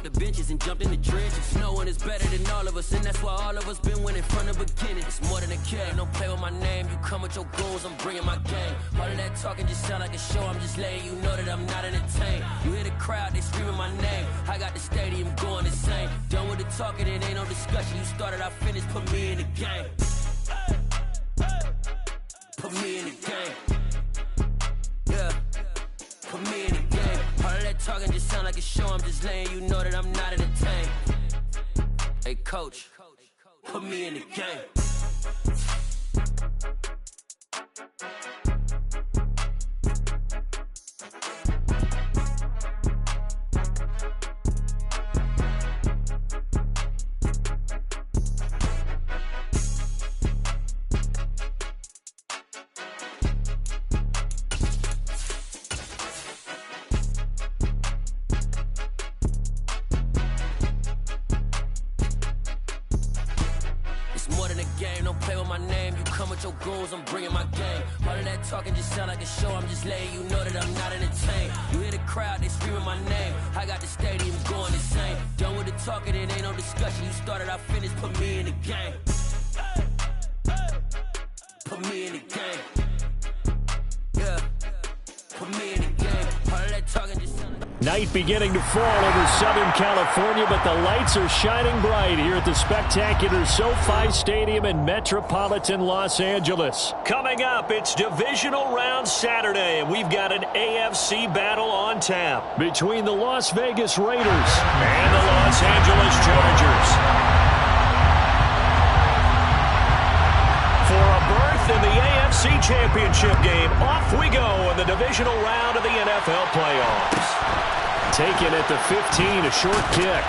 the benches and jumped in the trenches. No one is better than all of us, and that's why all of us been winning from the beginning. It's more than a game, don't play with my name. You come with your goons, I'm bringing my game. All of that talking just sound like a show, I'm just letting you know that I'm not entertained. You hear the crowd, they screaming my name. I got the stadium going insane. Done with the talking, it ain't no discussion. You started, I finished, put me in the game. Put me in the game. Yeah, put me in the game. All of that talking just sound like a show, I'm just letting you know that I'm not entertained. Hey coach, put me in the game. I'm bringing my game. All of that talking just sound like a show, I'm just letting you know that I'm not entertained. You hear the crowd, they screaming my name. I got the stadium going insane. Done with the talking, it ain't no discussion. You started, I finished, put me in the game. Put me in the game. Yeah, put me in the game. All of that talking just sound like... Night beginning to fall over Southern California, but the lights are shining bright here at the spectacular SoFi Stadium in metropolitan Los Angeles. Coming up, it's Divisional Round Saturday, and we've got an AFC battle on tap between the Las Vegas Raiders and the Los Angeles Chargers. For a berth in the AFC Championship game, off we go in the divisional round of the NFL playoffs. Taken at the 15, a short kick.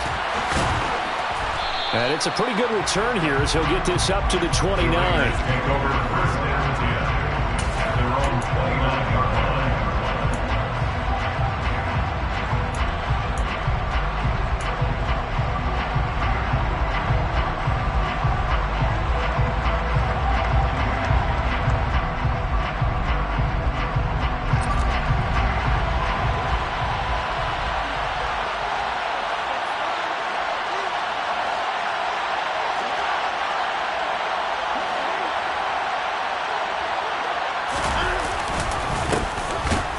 And it's a pretty good return here as he'll get this up to the 29.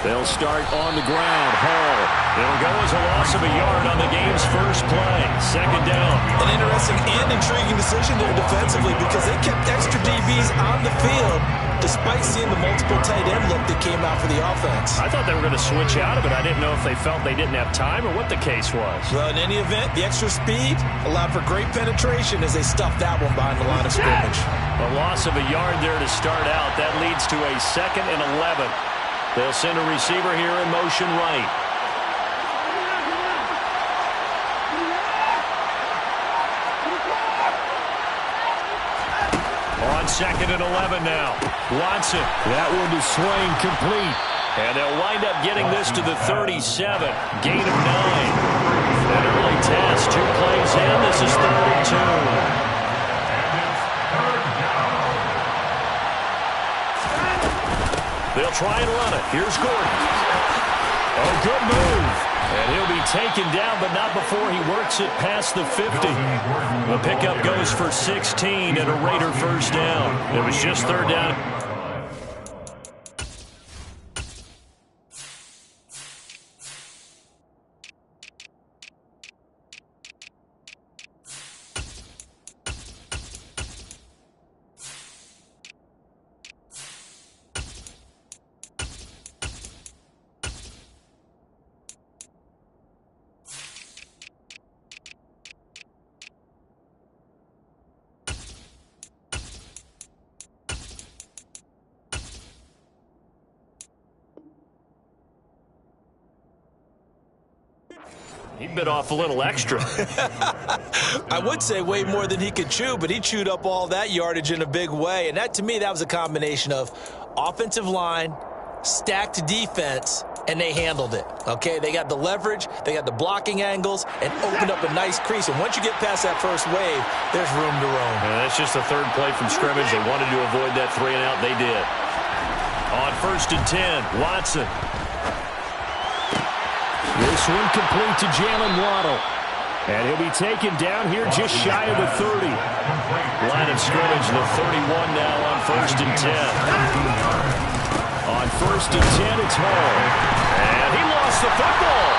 They'll start on the ground. Hall. It'll go as a loss of a yard on the game's first play. Second down. An interesting and intriguing decision there defensively because they kept extra DBs on the field despite seeing the multiple tight end look that came out for the offense. I thought they were going to switch out of it. I didn't know if they felt they didn't have time or what the case was. Well, in any event, the extra speed allowed for great penetration as they stuffed that one behind the line of scrimmage. A loss of a yard there to start out. That leads to a 2nd and 11. They'll send a receiver here in motion right. On 2nd and 11 now. Watson. That one to Swain, complete. And they'll wind up getting this to the 37. Gain of 9. An early test. 2 plays in. This is 3rd and 2. They'll try and run it. Here's Gordon. Oh, good move. And he'll be taken down, but not before he works it past the 50. The pickup goes for 16 and a Raider first down. It was just 3rd down. He bit off a little extra. I would say way more than he could chew, but he chewed up all that yardage in a big way. And that, to me, that was a combination of offensive line, stacked defense, and they handled it. Okay, they got the leverage, they got the blocking angles, and opened up a nice crease. And once you get past that first wave, there's room to roam. And that's just the 3rd play from scrimmage. They wanted to avoid that 3 and out. They did. On 1st and 10, Watson. This one complete to Jalen Waddle. And he'll be taken down here just shy of the 30. Line of scrimmage, the 31 now on 1st and 10. On 1st and 10, it's Hall. And he lost the football.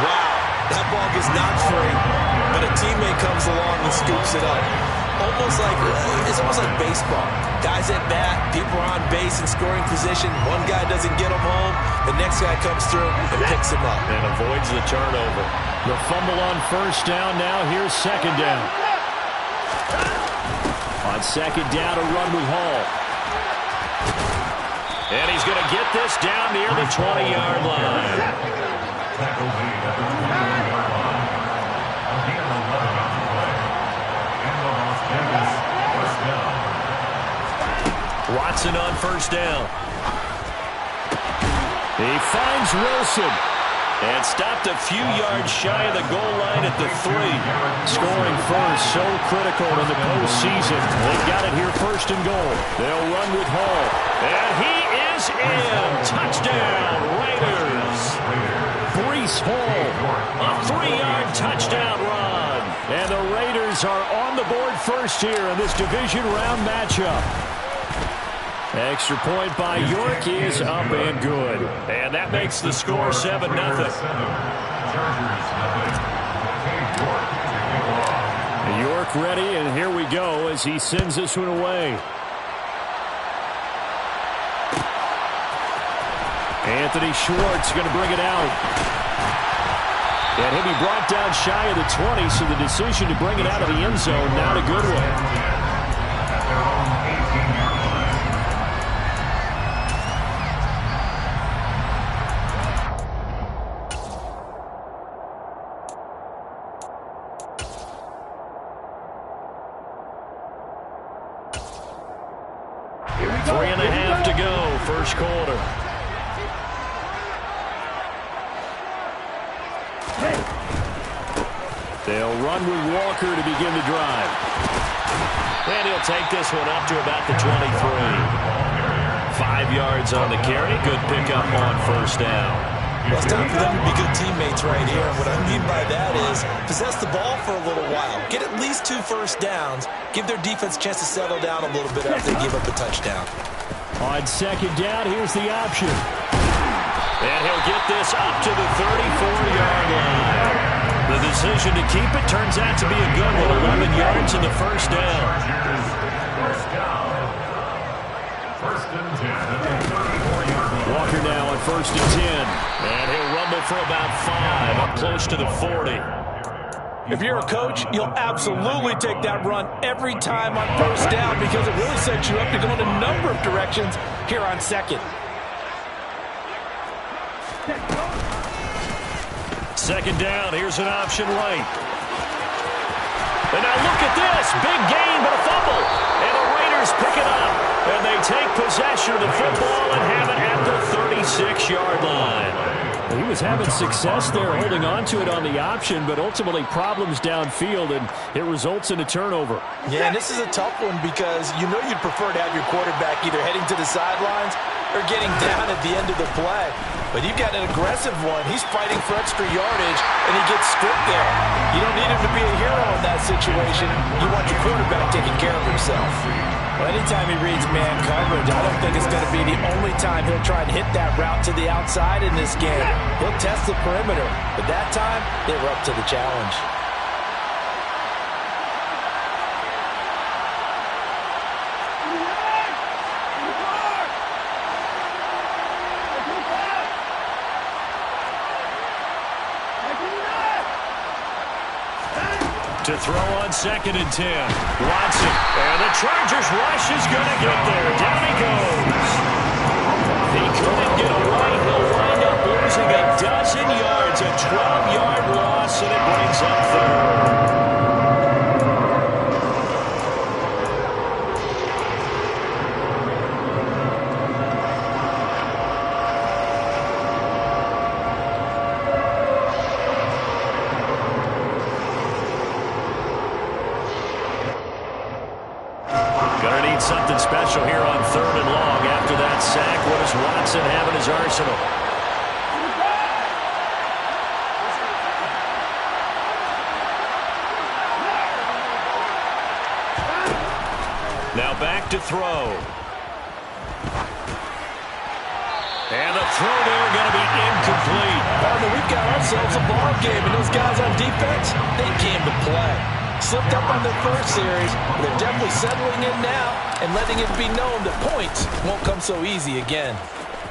Wow, that ball gets knocked free, but a teammate comes along and scoops it up. It's almost like baseball. Guys at bat, people are on base in scoring position. One guy doesn't get him home. The next guy comes through and picks him up. And avoids the turnover. The fumble on 1st down now. Here's 2nd down. On 2nd down, a run with Hall. And he's going to get this down near the 20-yard line. Watson on 1st down. He finds Wilson. And stopped a few yards shy of the goal line at the 3. Scoring first, so critical in the postseason. They've got it here 1st and goal. They'll run with Hall. And he is in. Touchdown, Raiders. Breece Hall, a 3-yard touchdown run. And the Raiders are on the board first here in this division round matchup. Extra point by York is up and good. And that makes the score 7-0. York ready, and here we go as he sends this one away. Anthony Schwartz going to bring it out. And he'll be brought down shy of the 20, so the decision to bring it out of the end zone, not a good one. First quarter. They'll run with Walker to begin the drive. And he'll take this one up to about the 23. 5 yards on the carry. Good pickup on 1st down. Well, it's time for them to be good teammates right here. And what I mean by that is possess the ball for a little while. Get at least 2 first downs. Give their defense a chance to settle down a little bit after they give up a touchdown. On 2nd down, here's the option. And he'll get this up to the 34-yard line. The decision to keep it turns out to be a good one. 11 yards in the 1st down. Walker now on 1st and 10. And he'll rumble for about 5, up close to the 40. If you're a coach, you'll absolutely take that run every time on 1st down because it really sets you up to go in a number of directions here on 2nd. 2nd down, here's an option late. And now look at this, big gain but a fumble. And the Raiders pick it up. And they take possession of the football and have it at the 36-yard line. He was having success there holding on to it on the option, but ultimately problems downfield, and it results in a turnover. Yeah, and this is a tough one because you know you'd prefer to have your quarterback either heading to the sidelines or getting down at the end of the play. But you've got an aggressive one. He's fighting for extra yardage, and he gets stripped there. You don't need him to be a hero in that situation. You want your quarterback taking care of himself. Well, anytime he reads man coverage, I don't think it's going to be the only time he'll try and hit that route to the outside in this game. He'll test the perimeter, but that time, they were up to the challenge. To throw on 2nd and 10. Watson. And the Chargers rush is going to get there. Down he goes. He couldn't get away. He'll wind up losing a dozen yards. A 12-yard loss, and it brings up 3rd. Something special here on 3rd and long after that sack. What does Watson have in his arsenal? back to throw. And the throw there going to be incomplete. Partner, we've got ourselves a ball game, and those guys on defense, they came to play. Slipped up on their first series. They're definitely settling in now and letting it be known that points won't come so easy again.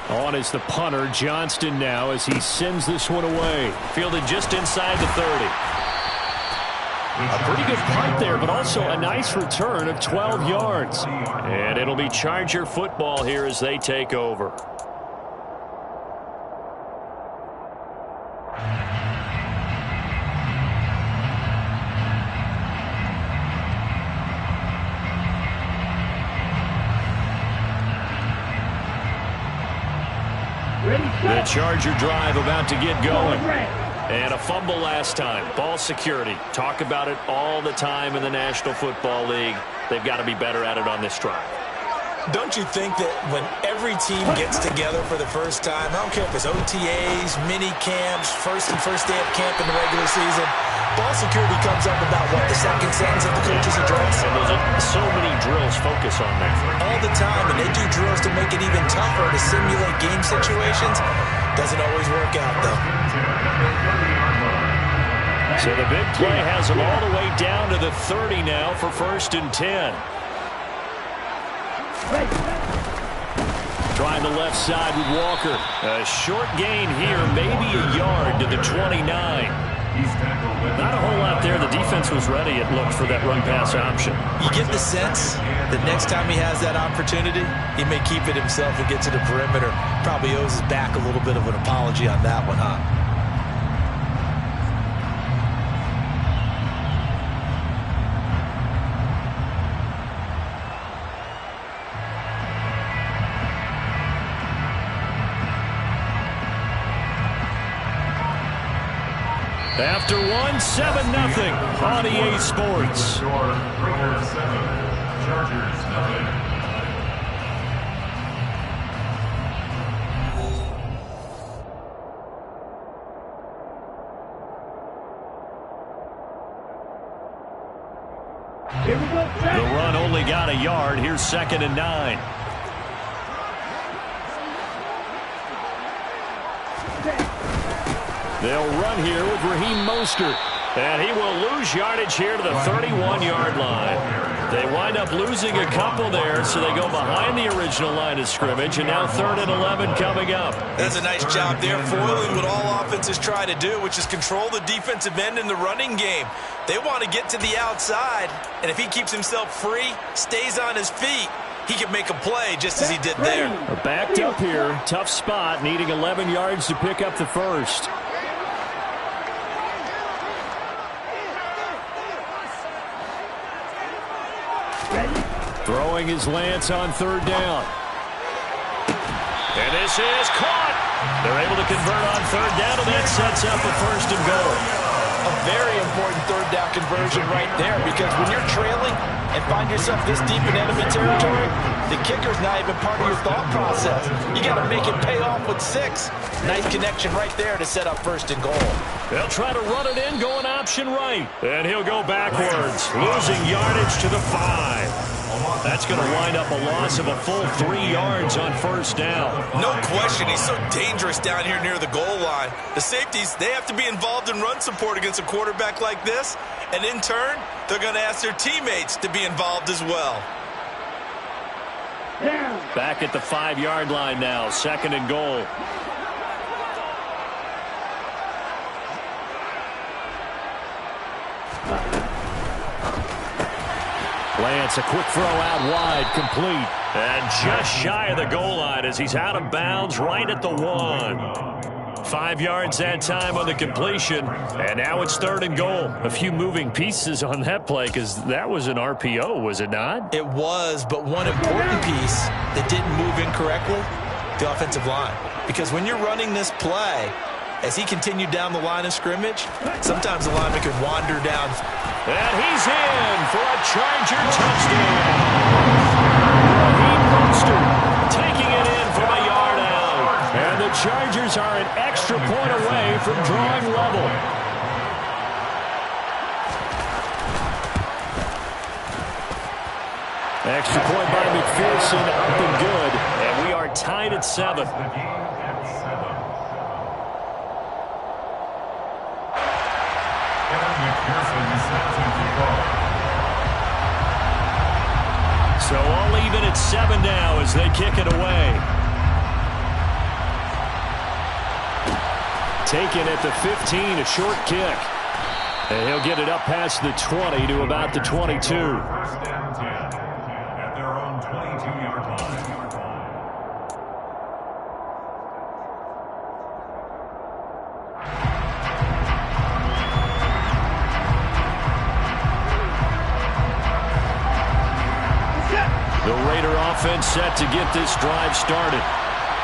On is the punter, Johnston, now as he sends this one away. Fielded just inside the 30. A pretty good punt there, but also a nice return of 12 yards. And it'll be Charger football here as they take over. The Charger drive about to get going. And a fumble last time. Ball security. Talk about it all the time in the National Football League. They've got to be better at it on this drive. Don't you think that when every team gets together for the first time, I don't care if it's OTAs, mini camps, first day of camp in the regular season, ball security comes up about, what, the second sentence of the coach's address? And there's so many drills focus on that. All the time, and they do drills to make it even tougher to simulate game situations. Doesn't always work out, though. So the big play has them all the way down to the 30 now for 1st and 10. Trying the left side with Walker. A short gain here, maybe a yard to the 29. Not a whole lot there. The defense was ready, it looked, for that run-pass option. You get the sense that next time he has that opportunity, he may keep it himself and get to the perimeter. Probably owes his back a little bit of an apology on that one, huh? After 1, 7-0 on EA Sports. The run only got a yard. Here's 2nd and 9. They'll run here with Raheem Mostert. And he will lose yardage here to the 31-yard line. They wind up losing a couple there, so they go behind the original line of scrimmage, and now 3rd and 11 coming up. That's a nice job there, foiling what all offenses try to do, which is control the defensive end in the running game. They want to get to the outside, and if he keeps himself free, stays on his feet, he can make a play just as he did there. Backed up here, tough spot, needing 11 yards to pick up the first. Throwing his Lance on 3rd down. And this is caught. They're able to convert on 3rd down, and that sets up a 1st and goal. A very important 3rd down conversion right there, because when you're trailing and find yourself this deep in enemy territory, the kicker's not even part of your thought process. You got to make it pay off with 6. Nice connection right there to set up 1st and goal. They'll try to run it in, going option right. And he'll go backwards, losing yardage to the 5. That's going to wind up a loss of a full 3 yards on 1st down. No question, he's so dangerous down here near the goal line. The safeties, they have to be involved in run support against a quarterback like this. And in turn, they're going to ask their teammates to be involved as well. Back at the 5-yard line now, 2nd and goal. Lance, a quick throw out wide, complete. And just shy of the goal line as he's out of bounds right at the 1. 5 yards that time on the completion, and now it's 3rd and goal. A few moving pieces on that play because that was an RPO, was it not? It was, but one important piece that didn't move incorrectly, the offensive line. Because when you're running this play, as he continued down the line of scrimmage, sometimes the lineman could wander down. And he's in for a Charger touchdown. Raheem Mostert taking it in from a yard out. And the Chargers are an extra point away from drawing level. Extra point by McPherson, up and good. And we are tied at 7. So all even at 7 now as they kick it away. Taken at the 15, a short kick. And he'll get it up past the 20 to about the 22. First down 10 at their own 22-yard line. The Raider offense set to get this drive started.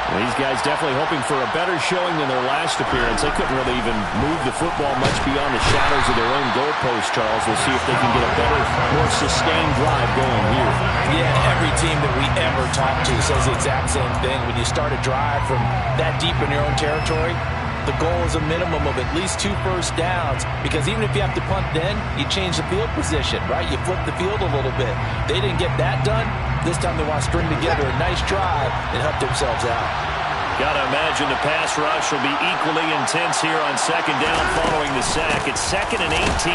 These guys definitely hoping for a better showing than their last appearance. They couldn't really even move the football much beyond the shadows of their own goalpost, Charles. We'll see if they can get a better, more sustained drive going here. Yeah, every team that we ever talk to says the exact same thing. When you start a drive from that deep in your own territory, the goal is a minimum of at least 2 first downs, because even if you have to punt then, you change the field position, right? You flip the field a little bit. They didn't get that done. This time they want to string together a nice drive and help themselves out. Got to imagine the pass rush will be equally intense here on second down following the sack. It's 2nd and 18.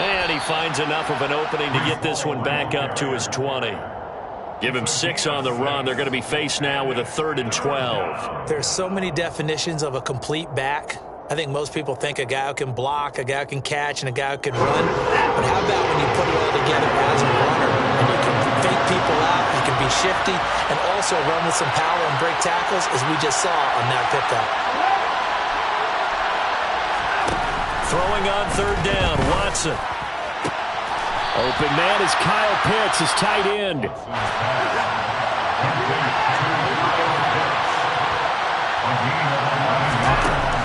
And he finds enough of an opening to get this one back up to his 20. Give him 6 on the run. They're going to be faced now with a 3rd and 12. There's so many definitions of a complete back. I think most people think a guy who can block, a guy who can catch, and a guy who can run. But how about when you put it all together as a runner, and you can fake people out, you can be shifty, and also run with some power and break tackles, as we just saw on that pickup. Throwing on 3rd down, Watson. Open man is Kyle Pitts, his tight end.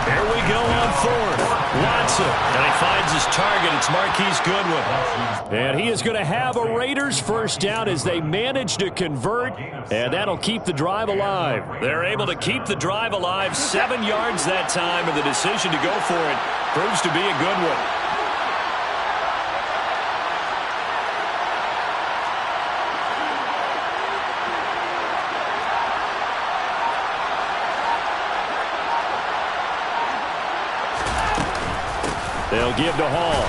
Here we go on 4th. Watson. And he finds his target. It's Marquise Goodwin. And he is going to have a Raiders first down as they manage to convert. And that'll keep the drive alive. They're able to keep the drive alive. 7 yards that time. And the decision to go for it proves to be a good one. They'll give to Hall.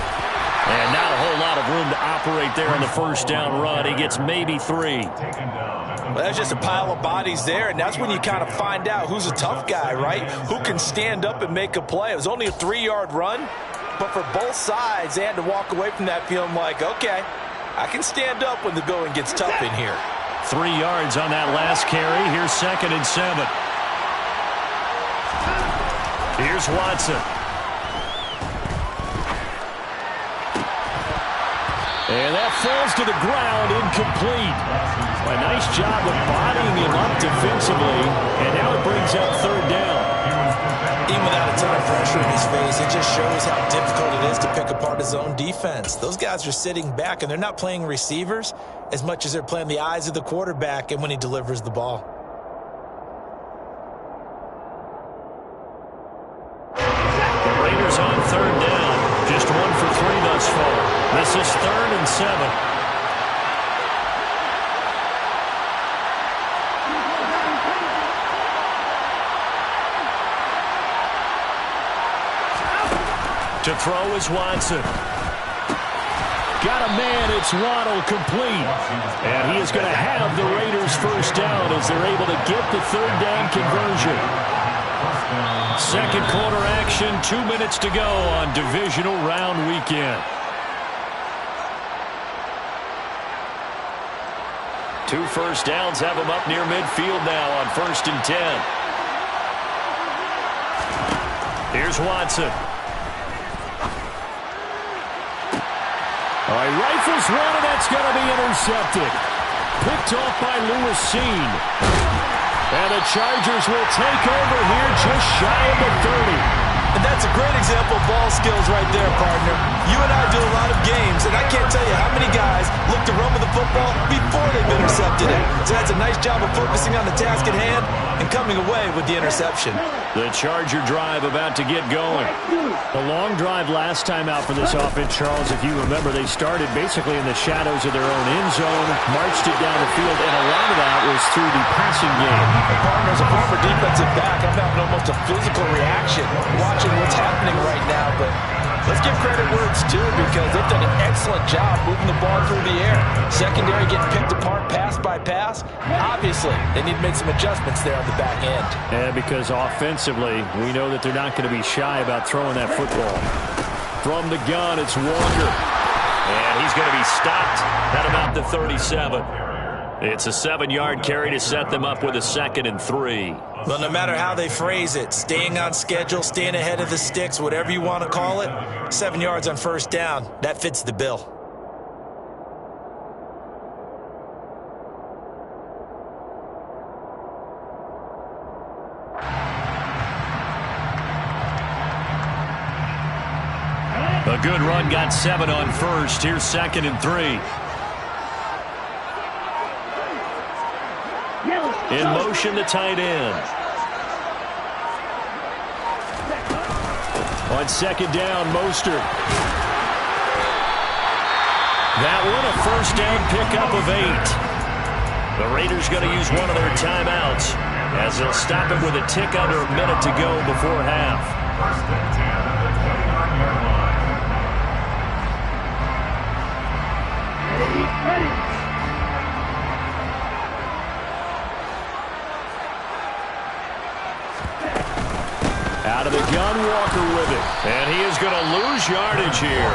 And not a whole lot of room to operate there on the first down run. He gets maybe 3. Well, that's just a pile of bodies there, and that's when you kind of find out who's a tough guy, right? Who can stand up and make a play. It was only a 3-yard run, but for both sides, they had to walk away from that feeling like, okay, I can stand up when the going gets tough in here. 3 yards on that last carry. Here's 2nd and 7. Here's Watson. And that falls to the ground, incomplete. A nice job of bodying him up defensively, and now it brings up 3rd down. Even without a ton of pressure in his face, it just shows how difficult it is to pick apart his own defense. Those guys are sitting back, and they're not playing receivers as much as they're playing the eyes of the quarterback and when he delivers the ball. The Raiders on 3rd down. Just 1 for 3 thus far. This is 3rd and 7. To throw is Watson. Got a man, it's Waddle, complete. And he is going to have the Raiders first down as they're able to get the 3rd down conversion. Second quarter action, 2 minutes to go on divisional round weekend. 2 first downs have them up near midfield now on 1st and 10. Here's Watson. All right, rifles one, and that's going to be intercepted. Picked off by Lewis Cine. And the Chargers will take over here just shy of the 30. And that's a great example of ball skills right there, partner. You and I do a lot of games, and I can't tell you how many guys look to run with the football before they've intercepted it. So that's a nice job of focusing on the task at hand and coming away with the interception. The Charger drive about to get going. The long drive last time out for this offense, Charles, if you remember, they started basically in the shadows of their own end zone, marched it down the field, and a lot of that was through the passing game. As a former defensive back, I'm having almost a physical reaction watching what's happening right now, but let's give credit where it's due because they've done an excellent job moving the ball through the air. Secondary getting picked apart pass by pass. Obviously, they need to make some adjustments there on the back end. And because offensively, we know that they're not going to be shy about throwing that football. From the gun, it's Walker. And he's going to be stopped at about the 37. It's a 7-yard carry to set them up with a 2nd and 3. Well, no matter how they phrase it, staying on schedule, staying ahead of the sticks, whatever you want to call it, 7 yards on first down, that fits the bill. A good run, got 7 on first. Here's 2nd and 3. In motion, the tight end. On 2nd down, Mostert. That one a first down pickup of 8. The Raiders going to use one of their timeouts as they'll stop it with a tick under a minute to go before half. First and 10 at the 29-yard line. Ready. Out of the gun, Walker with it. And he is going to lose yardage here.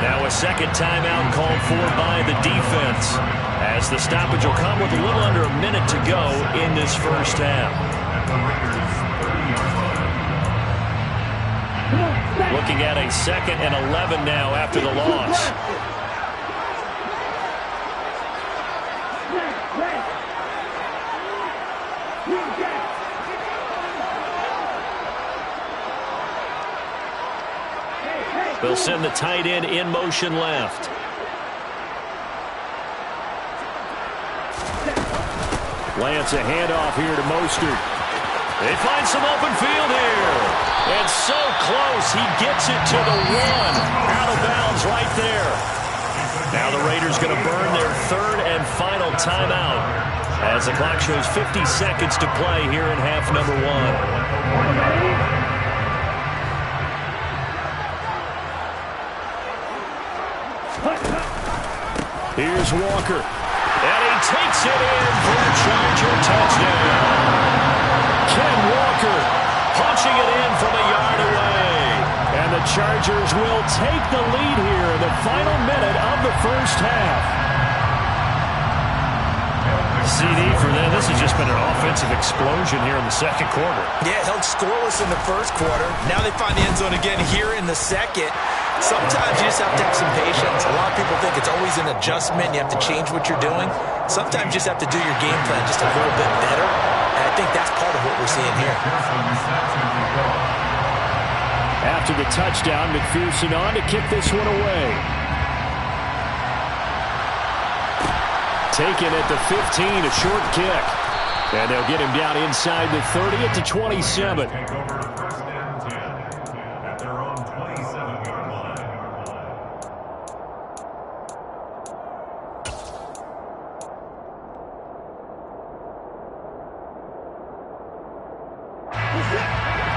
Now a second timeout called for by the defense, as the stoppage will come with a little under a minute to go in this first half. Looking at a 2nd and 11 now after the loss. They'll send the tight end in motion left. Lance a handoff here to Mostert. They find some open field here. And so close, he gets it to the 1. Out of bounds right there. Now the Raiders going to burn their 3rd and final timeout as the clock shows 50 seconds to play here in half number 1. Here's Walker. And he takes it in for a Charger touchdown. Ken Walker punching it in from a yard away. And the Chargers will take the lead here in the final minute of the first half. CD for them. This has just been an offensive explosion here in the second quarter. Yeah, held scoreless in the first quarter. Now they find the end zone again here in the second. Sometimes you just have to have some patience. A lot of people think it's always an adjustment. You have to change what you're doing. Sometimes you just have to do your game plan just a little bit better. And I think that's part of what we're seeing here. After the touchdown, McPherson on to kick this one away. Taken at the 15, a short kick. And they'll get him down inside the 30 at the 27. Take over first and 10 at their own 27-yard line.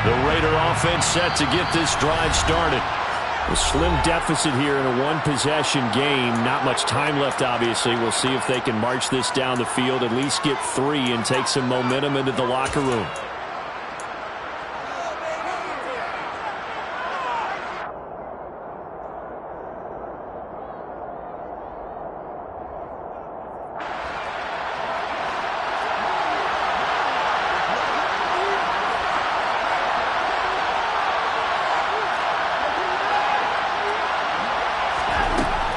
The Raider offense set to get this drive started. A slim deficit here in a one-possession game. Not much time left, obviously. We'll see if they can march this down the field, at least get 3, and take some momentum into the locker room.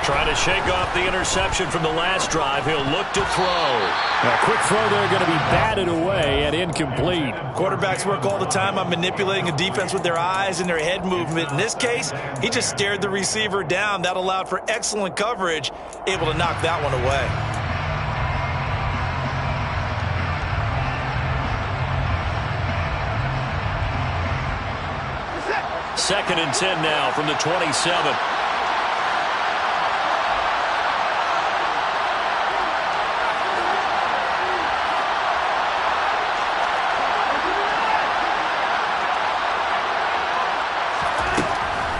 Trying to shake off the interception from the last drive, he'll look to throw. A quick throw there going to be batted away and incomplete. Quarterbacks work all the time on manipulating a defense with their eyes and their head movement. In this case, he just stared the receiver down. That allowed for excellent coverage, able to knock that one away. Second and 10 now from the 27.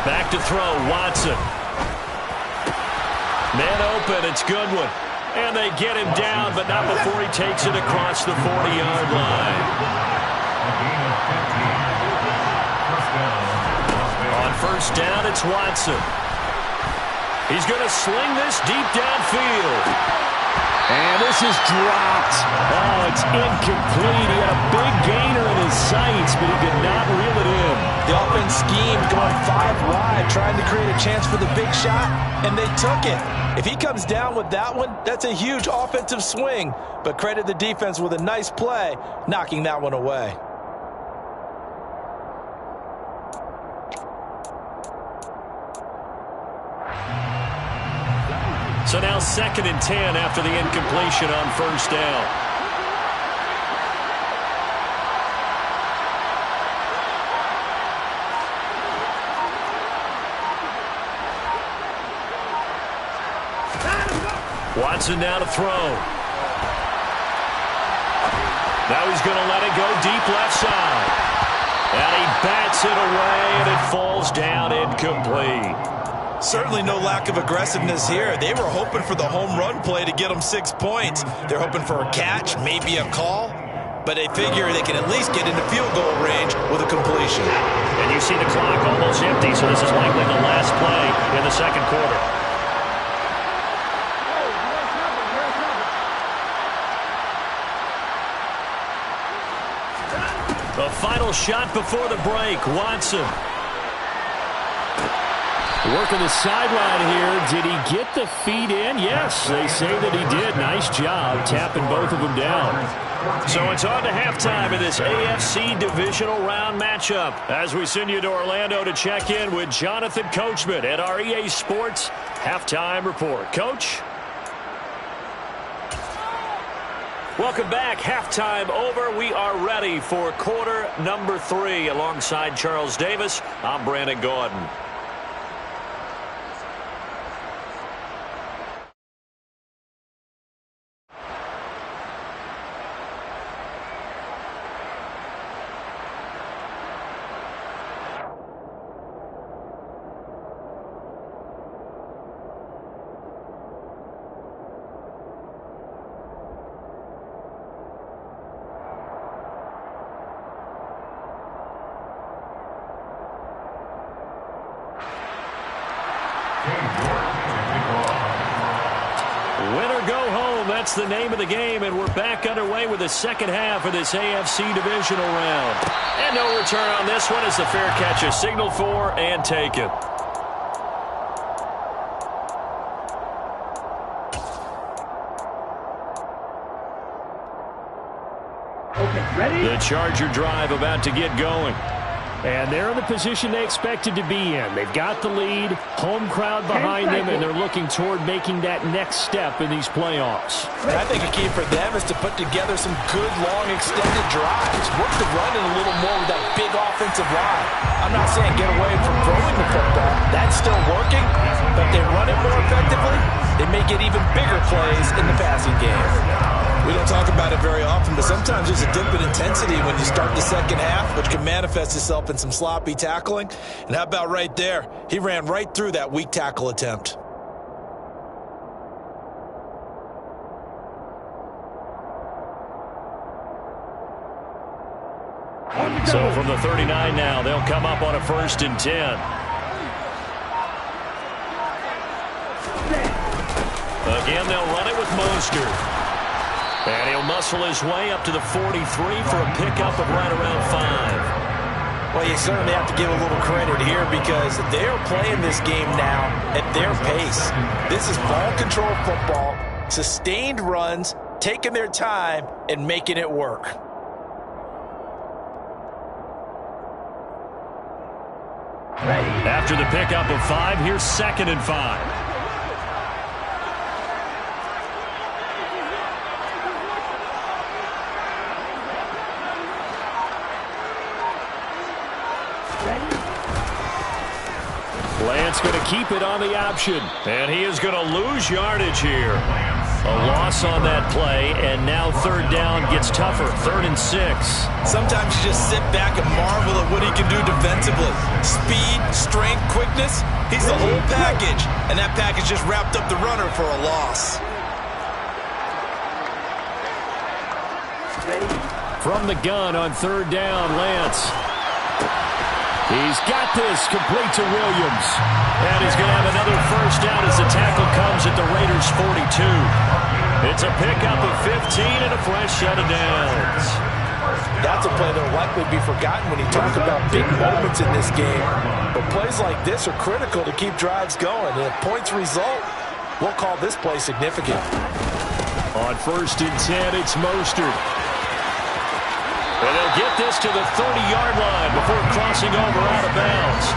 Back to throw, Watson. Man open, it's Goodwin. And they get him down, but not before he takes it across the 40-yard line. On first down, it's Watson. He's going to sling this deep downfield. And this is dropped. Oh, it's incomplete. He had a big gainer in his sights, but he could not reel it in. The offense schemed going 5 wide, trying to create a chance for the big shot, and they took it. If he comes down with that one, that's a huge offensive swing. But credit the defense with a nice play, knocking that one away. So now second and 10 after the incompletion on first down. Watson now to throw. Now he's going to let it go deep left side. And he bats it away, and it falls down incomplete. Certainly no lack of aggressiveness here. They were hoping for the home run play to get them 6 points. They're hoping for a catch, maybe a call, but they figure they can at least get into field goal range with a completion. And you see the clock almost empty, so this is likely the last play in the second quarter. The final shot before the break, Watson. Working the sideline here. Did he get the feet in? Yes, they say that he did. Nice job tapping both of them down. So it's on to halftime in this AFC divisional round matchup as we send you to Orlando to check in with Jonathan Coachman at our EA Sports Halftime Report. Coach? Welcome back. Halftime over. We are ready for quarter number 3. Alongside Charles Davis, I'm Brandon Gordon. Win or go home, that's the name of the game, and we're back underway with the second half of this AFC divisional round. And no return on this one as the fair catch is signaled for and taken. Okay, ready? The Charger drive about to get going. And they're in the position they expected to be in. They've got the lead, home crowd behind them, and they're looking toward making that next step in these playoffs. I think a key for them is to put together some good, long, extended drives. Work the run in a little more with that big offensive line. I'm not saying get away from throwing the football. That's still working. But if they run it more effectively, they may get even bigger plays in the passing game. We don't talk about it very often, but sometimes there's a dip in intensity when you start the second half, which can manifest itself in some sloppy tackling. And how about right there? He ran right through that weak tackle attempt. So from the 39 now, they'll come up on a 1st and 10. Again, they'll run it with Mostert. And he'll muscle his way up to the 43 for a pickup of right around 5. Well, you certainly have to give a little credit here because they're playing this game now at their pace. This is ball control football, sustained runs, taking their time, and making it work. After the pickup of 5, here's 2nd and 5. Lance going to keep it on the option, and he is going to lose yardage here. A loss on that play, and now 3rd down gets tougher, 3rd and 6. Sometimes you just sit back and marvel at what he can do defensively. Speed, strength, quickness, he's the whole package, and that package just wrapped up the runner for a loss. From the gun on 3rd down, Lance. He's got this complete to Williams. And he's going to have another 1st down as the tackle comes at the Raiders' 42. It's a pickup of 15 and a fresh set of downs. That's a play that will likely be forgotten when you talk about big moments in this game. But plays like this are critical to keep drives going. And if points result, we'll call this play significant. On 1st and 10, it's Mostert. And they'll get this to the 30-yard line before crossing over out of bounds.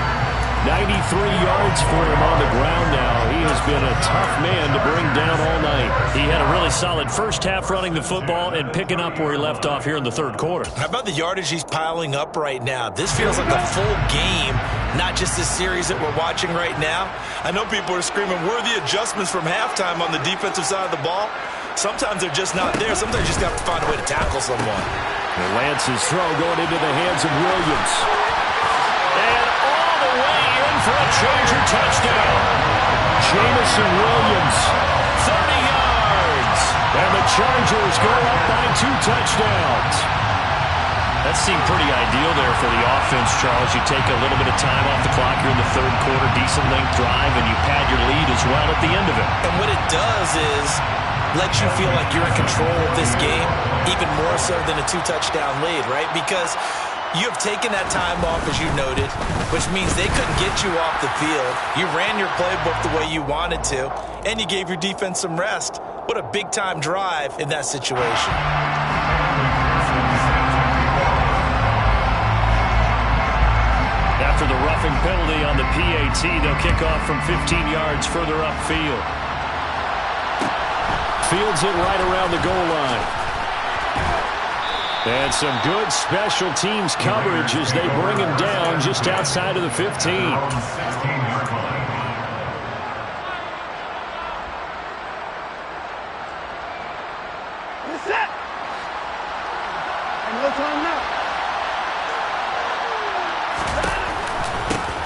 93 yards for him on the ground now. He has been a tough man to bring down all night. He had a really solid first half running the football and picking up where he left off here in the 3rd quarter. How about the yardage he's piling up right now? This feels like a full game, not just this series that we're watching right now. I know people are screaming, where are the adjustments from halftime on the defensive side of the ball? Sometimes they're just not there. Sometimes you just got to find a way to tackle someone. And Lance's throw going into the hands of Williams. And all the way in for a Charger touchdown. Jamison Williams, 30 yards. And the Chargers go up by 2 touchdowns. That seemed pretty ideal there for the offense, Charles. You take a little bit of time off the clock here in the 3rd quarter, decent length drive, and you pad your lead as well at the end of it. And what it does is let you feel like you're in control of this game, even more so than a 2-touchdown lead, right? Because you have taken that time off, as you noted, which means they couldn't get you off the field. You ran your playbook the way you wanted to, and you gave your defense some rest. What a big-time drive in that situation. After the roughing penalty on the PAT, they'll kick off from 15 yards further upfield. Fields it right around the goal line. And some good special teams coverage as they bring him down just outside of the 15.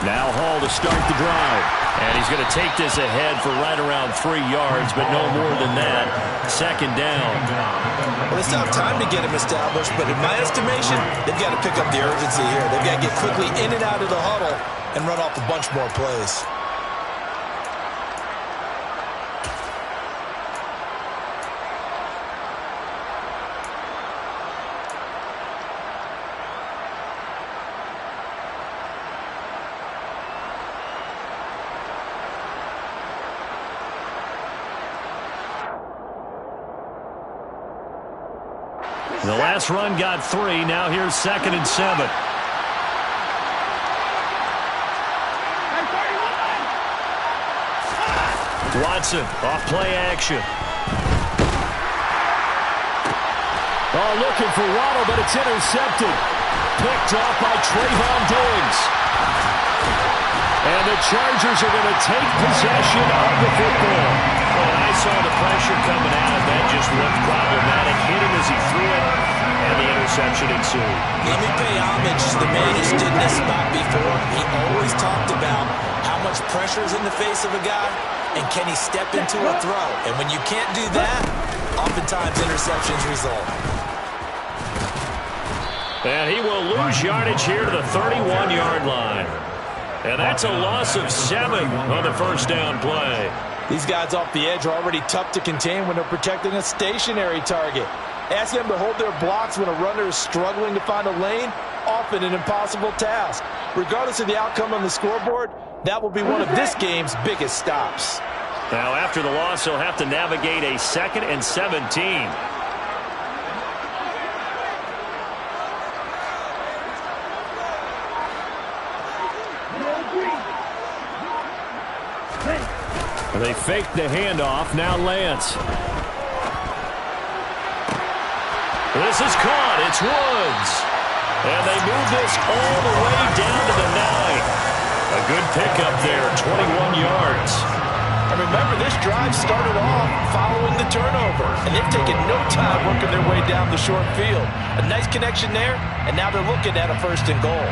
Now Hall to start the drive. And he's going to take this ahead for right around 3 yards, but no more than that. 2nd down. Well, they still have time to get him established, but in my estimation, they've got to pick up the urgency here. They've got to get quickly in and out of the huddle and run off a bunch more plays. The last run got 3. Now here's 2nd and 7. Watson off play action. Oh, looking for Waddle, but it's intercepted. Picked off by Trayvon Diggs. And the Chargers are going to take possession of the football. Well, I saw the pressure coming out. That just looked problematic. Hit him as he threw it, and the interception ensued. Let me pay homage to the man who stood in this spot before. He always talked about how much pressure is in the face of a guy, and can he step into a throw. And when you can't do that, oftentimes interceptions result. And he will lose yardage here to the 31-yard line. And that's a loss of 7 on the first down play. These guys off the edge are already tough to contain when they're protecting a stationary target. Ask them to hold their blocks when a runner is struggling to find a lane, often an impossible task. Regardless of the outcome on the scoreboard, that will be one of this game's biggest stops. Now, after the loss, he'll have to navigate a 2nd and 17. They fake the handoff. Now Lance. This is caught. It's Woods. And they move this all the way down to the 9. A good pickup there, 21 yards. And remember, this drive started off following the turnover, and they've taken no time working their way down the short field. A nice connection there, and now they're looking at a 1st and goal.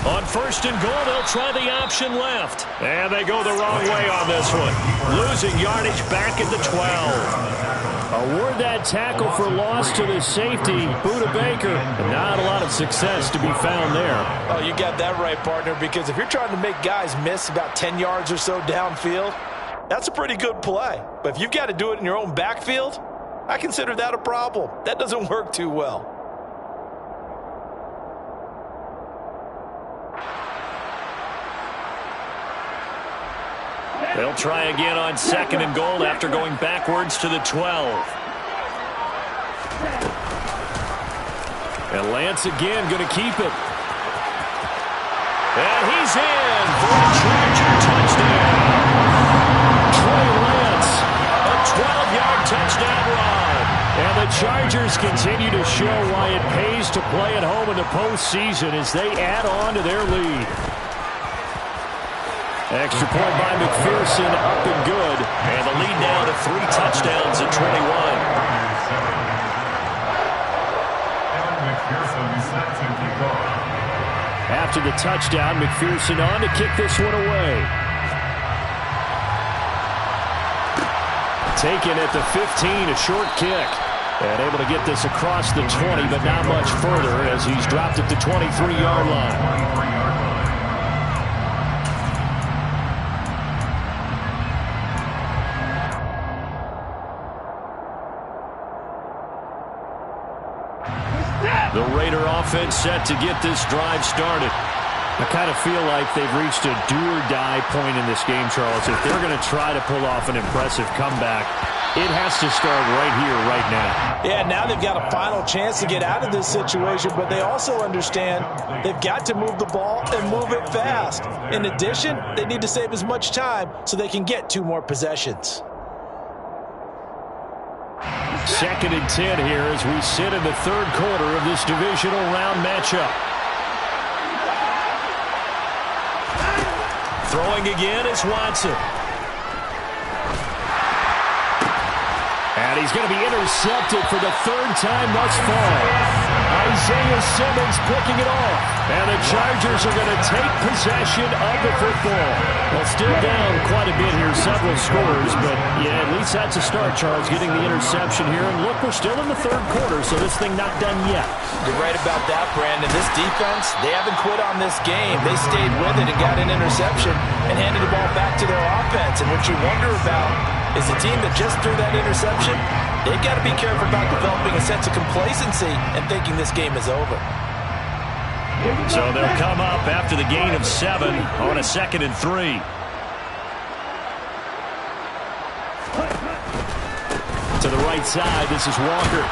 On 1st and goal, they'll try the option left. And they go the wrong way on this one. Losing yardage back at the 12. Award that tackle for loss to the safety, Budda Baker. Not a lot of success to be found there. Oh, you got that right, partner, because if you're trying to make guys miss about 10 yards or so downfield, that's a pretty good play. But if you've got to do it in your own backfield, I consider that a problem. That doesn't work too well. They'll try again on 2nd and goal after going backwards to the 12. And Lance again going to keep it. And he's in for a Charger touchdown. Trey Lance, a 12-yard touchdown run. And the Chargers continue to show why it pays to play at home in the postseason as they add on to their lead. Extra point by McPherson, up and good. And the lead now to 3 touchdowns at 21. After the touchdown, McPherson on to kick this one away. Taken at the 15, a short kick. And able to get this across the 20, but not much further as he's dropped at the 23-yard line. The Raider offense set to get this drive started. I kind of feel like they've reached a do-or-die point in this game, Charles. If they're going to try to pull off an impressive comeback, it has to start right here, right now. Yeah, now they've got a final chance to get out of this situation, but they also understand they've got to move the ball and move it fast. In addition, they need to save as much time so they can get 2 more possessions. 2nd and 10 here as we sit in the 3rd quarter of this divisional round matchup. Throwing again is Watson. And he's going to be intercepted for the 3rd time thus far. Isaiah Simmons picking it off. And the Chargers are going to take possession of the football. Well, still down quite a bit here, several scores, but yeah, at least that's a start, Charles, getting the interception here. And look, we're still in the 3rd quarter, so this thing not done yet. You're right about that, Brandon. This defense, they haven't quit on this game. They stayed with it and got an interception and handed the ball back to their offense. And what you wonder about is the team that just threw that interception, they've got to be careful about developing a sense of complacency and thinking this game is over. So they'll come up after the gain of 7 on a 2nd and 3. To the right side, this is Walker.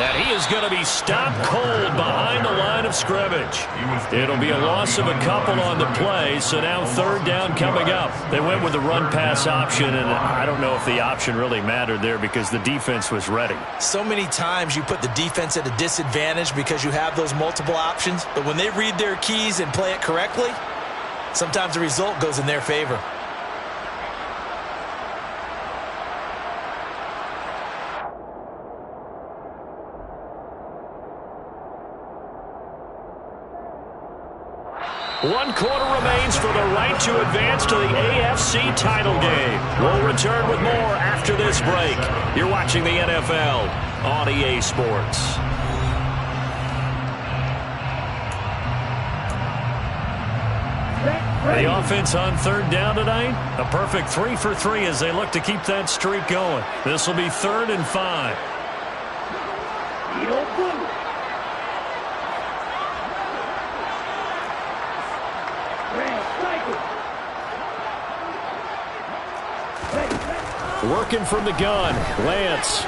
And he is going to be stopped cold behind the line of scrimmage. It'll be a loss of a couple on the play, so now 3rd down coming up. They went with the run-pass option, and I don't know if the option really mattered there because the defense was ready. So many times you put the defense at a disadvantage because you have those multiple options, but when they read their keys and play it correctly, sometimes the result goes in their favor. One quarter remains for the right to advance to the AFC title game. We'll return with more after this break. You're watching the NFL on EA Sports. The offense on third down tonight, a perfect 3 for 3 as they look to keep that streak going. This will be 3rd and 5. Working from the gun, Lance.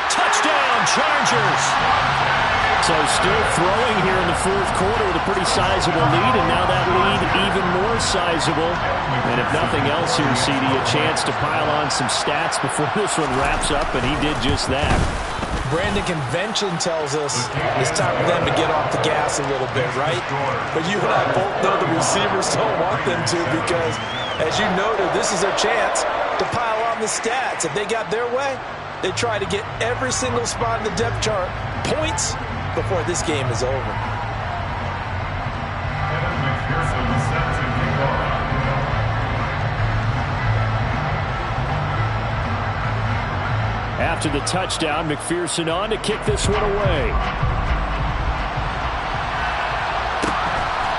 Touchdown, Chargers! So still throwing here in the fourth quarter with a pretty sizable lead, and now that lead even more sizable. And if nothing else here, CD, a chance to pile on some stats before this one wraps up, and he did just that. Brandon, convention tells us it's time for them to get off the gas a little bit, right? But you and I both know the receivers don't want them to because, as you noted, this is their chance to pile on the stats. If they got their way, they try to get every single spot in the depth chart points before this game is over. After the touchdown, McPherson on to kick this one away.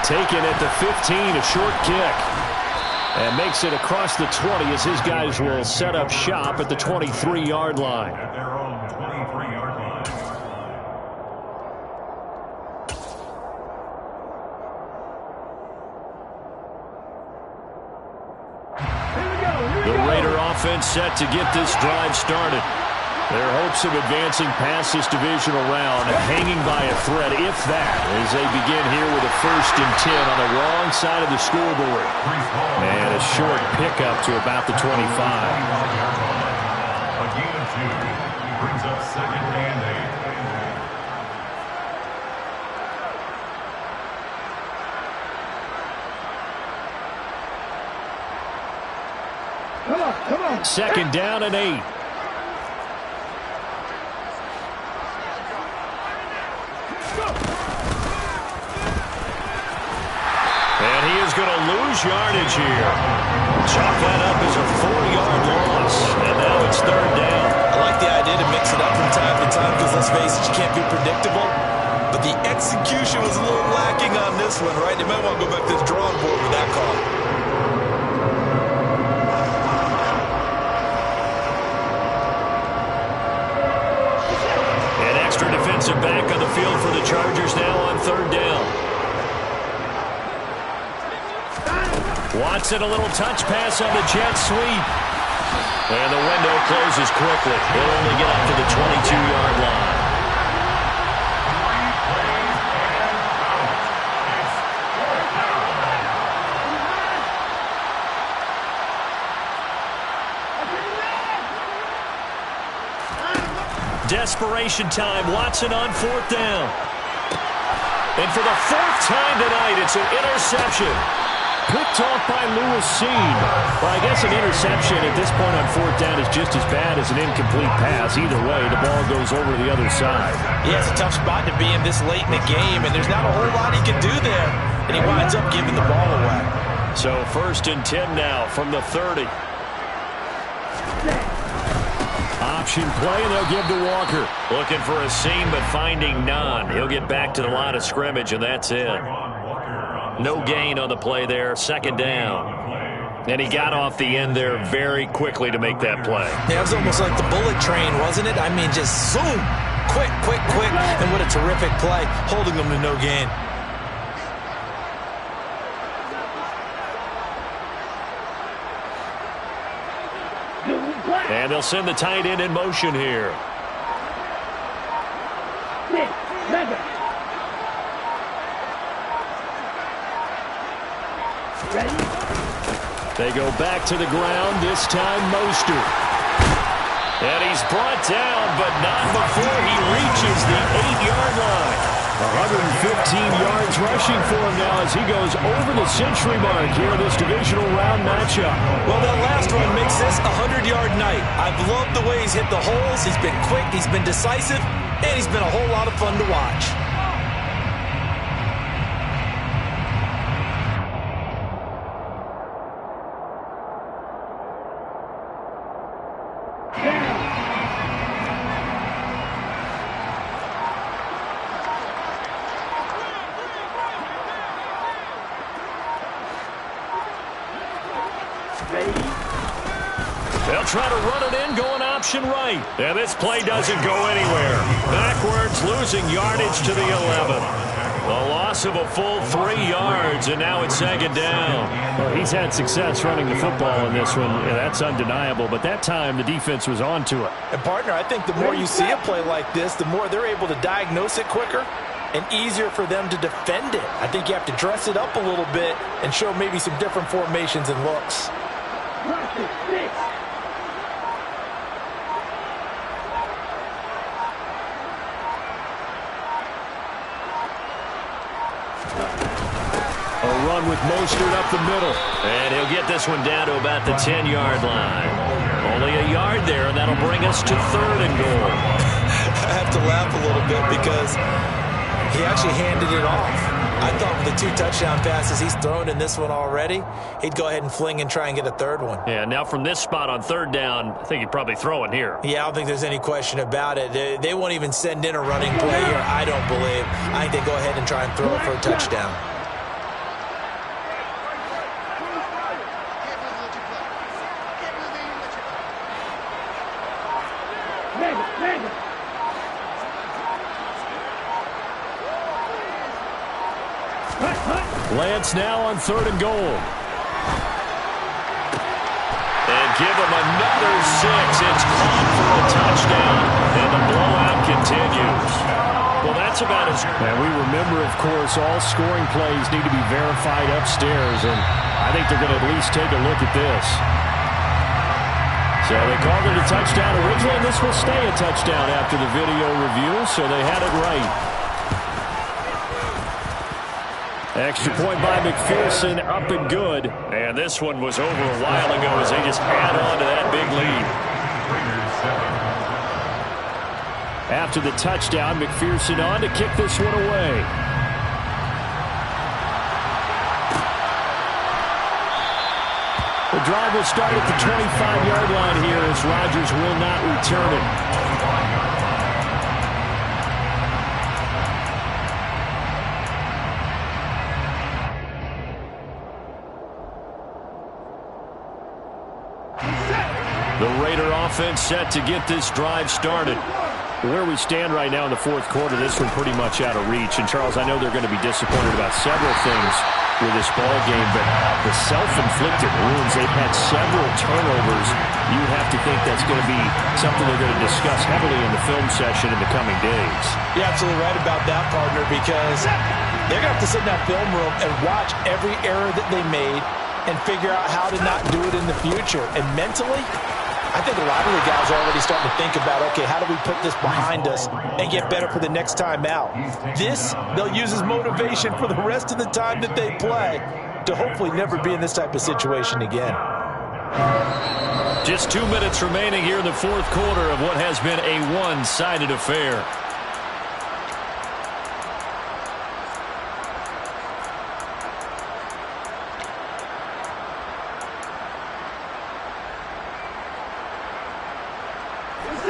Taken at the 15, a short kick. And makes it across the 20 as his guys will set up shop at the 23-yard line. At their own 23-yard line. The Raider offense set to get this drive started. Their hopes of advancing past this divisional round hanging by a thread, if that, as they begin here with a 1st and 10 on the wrong side of the scoreboard. And a short pickup to about the 25. A gain of 2 brings up 2nd and 8. Come on. 2nd down and 8. And he is going to lose yardage here. Chalk that up as a 4-yard loss. And now it's 3rd down. I like the idea to mix it up from time to time because, let's face it, you can't be predictable. But the execution was a little lacking on this one, right? They might want to go back to the drawing board with that call. An extra defensive back on the field for the Chargers now on 3rd down. Watson, a little touch pass on the jet sweep. And the window closes quickly. He'll only get up to the 22-yard line. Desperation time. Watson on 4th down. And for the 4th time tonight, it's an interception. Picked off by Lewis Cine. Well, I guess an interception at this point on 4th down is just as bad as an incomplete pass. Either way, the ball goes over to the other side. Yeah, it's a tough spot to be in this late in the game, and there's not a whole lot he can do there. And he winds up giving the ball away. So 1st and 10 now from the 30. Option play, and they'll give to Walker. Looking for a seam, but finding none. He'll get back to the line of scrimmage, and that's it. No gain on the play there. 2nd down. And he got off the end there very quickly to make that play. Yeah, it was almost like the bullet train, wasn't it? I mean, just zoom. Quick. And what a terrific play, holding them to no gain. And they'll send the tight end in motion here. They go back to the ground, this time Mostert. And he's brought down, but not before he reaches the 8-yard line. 115 yards rushing for him now as he goes over the century mark here in this divisional round matchup. Well, that last one makes this a 100-yard night. I've loved the way he's hit the holes. He's been quick, he's been decisive, and he's been a whole lot of fun to watch. They'll try to run it in, going option right. And this play doesn't go anywhere. Backwards, losing yardage to the 11. A loss of a full 3 yards, and now it's second down. Well, he's had success running the football in this one. Yeah, that's undeniable, but that time the defense was on to it. And, partner, I think the more you see a play like this, the more they're able to diagnose it quicker and easier for them to defend it. I think you have to dress it up a little bit and show maybe some different formations and looks. A run with Mostert up the middle. And he'll get this one down to about the 10-yard line. Only a yard there, and that'll bring us to 3rd and goal. I have to laugh a little bit because he actually handed it off. I thought with the 2 touchdown passes he's thrown in this one already, he'd go ahead and fling and try and get a 3rd one. Yeah, now from this spot on 3rd down, I think he'd probably throw it here. Yeah, I don't think there's any question about it. They won't even send in a running play here, I don't believe. I think they go ahead and try and throw it for a touchdown. Lance now on 3rd and goal. And give him another 6. It's caught for a touchdown, and the blowout continues. Well, that's about as... And we remember, of course, all scoring plays need to be verified upstairs, and I think they're going to at least take a look at this. So they called it a touchdown originally, and this will stay a touchdown after the video review, so they had it right. Extra point by McPherson, up and good. And this one was over a while ago as they just add on to that big lead. After the touchdown, McPherson on to kick this one away. The drive will start at the 25-yard line here as Rodgers will not return it. The Raider offense set to get this drive started. Where we stand right now in the 4th quarter, this one pretty much out of reach. And, Charles, I know they're going to be disappointed about several things with this ball game, but the self-inflicted wounds, they've had several turnovers. You have to think that's going to be something they're going to discuss heavily in the film session in the coming days. You're absolutely right about that, partner, because they're going to have to sit in that film room and watch every error that they made and figure out how to not do it in the future. And mentally, I think a lot of the guys are already starting to think about, okay, how do we put this behind us and get better for the next time out? This, they'll use as motivation for the rest of the time that they play to hopefully never be in this type of situation again. Just 2 minutes remaining here in the 4th quarter of what has been a one-sided affair.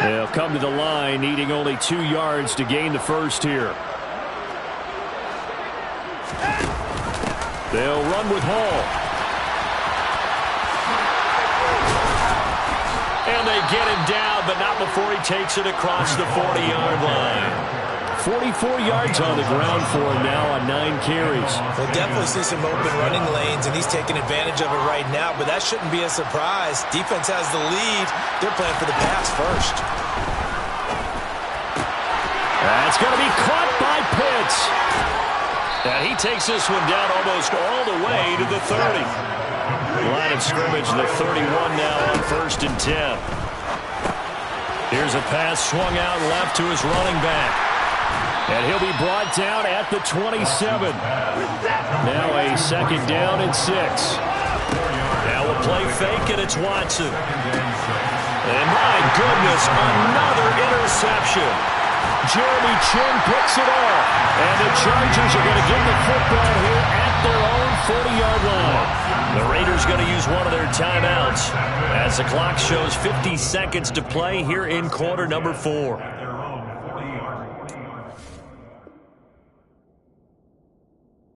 They'll come to the line, needing only 2 yards to gain the first here. They'll run with Hall. And they get him down, but not before he takes it across the 40-yard line. 44 yards on the ground for him now on 9 carries. We'll definitely see some open running lanes, and he's taking advantage of it right now, but that shouldn't be a surprise. Defense has the lead. They're playing for the pass first. That's going to be caught by Pitts. And he takes this one down almost all the way to the 30. Line of scrimmage, the 31 now on 1st and 10. Here's a pass swung out left to his running back. And he'll be brought down at the 27. Now a 2nd down and 6. Now a play fake, and it's Watson. And my goodness, another interception. Jeremy Chinn picks it off. And the Chargers are going to get the football here at their own 40-yard line. The Raiders going to use one of their timeouts as the clock shows 50 seconds to play here in quarter number 4.